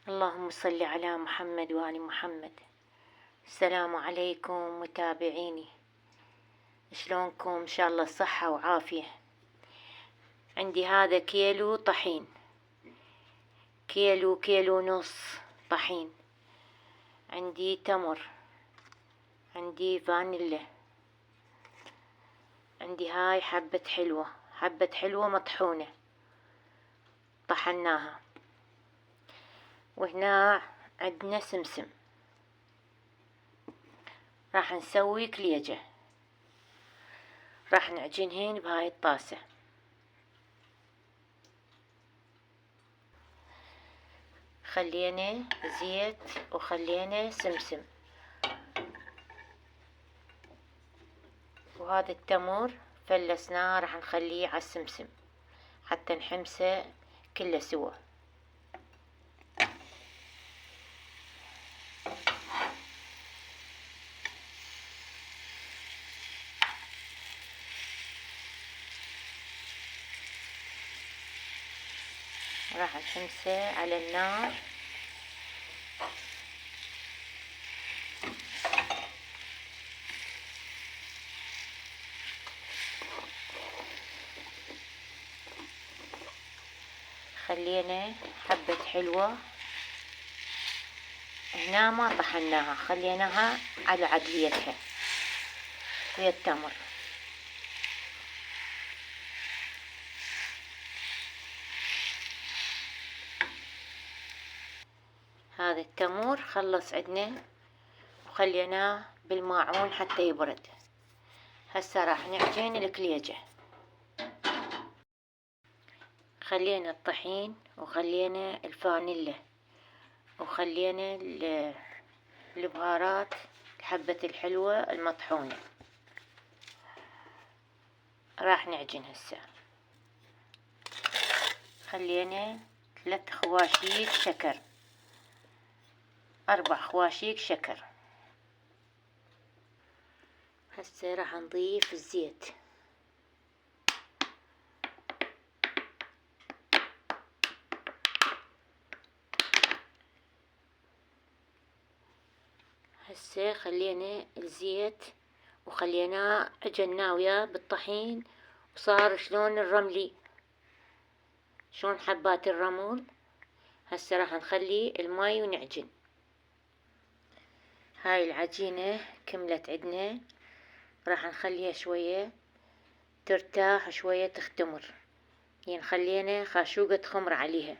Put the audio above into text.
اللهم صل على محمد وآل محمد. السلام عليكم متابعيني، شلونكم؟ إن شاء الله صحة وعافية. عندي هذا كيلو طحين، كيلو ونص طحين. عندي تمر، عندي فانيلا، عندي هاي حبة حلوة مطحونة طحناها. وهنا عندنا سمسم. راح نسوي كليجة، راح نعجنهن بهاي الطاسة. خلينا زيت وخلينا سمسم، وهذا التمر فلسناه راح نخليه على السمسم حتى نحمسه كله سوا. راح نحمسه على النار خلينا حبة حلوة هنا ما طحناها، خليناها على عدليتها ويا التمر. هذا التمر خلص عندنا وخليناه بالماعون حتى يبرد. هسه راح نعجن الكليجة. خلينا الطحين وخلينا الفانيلا وخلينا البهارات، الحبة الحلوة المطحونة. راح نعجن هسه. خلينا 3 خواشيك شكر، 4 خواشيك شكر. هسه راح نضيف الزيت. هسه خلينا الزيت وخليناه عجناه وياه بالطحين وصار شلون الرملي، شلون حبات الرمل. هسه راح نخلي الماي ونعجن. هاي العجينة كملت عندنا، راح نخليها شوية ترتاح شوية تختمر، يعني خلينا خاشوقة خمر عليها.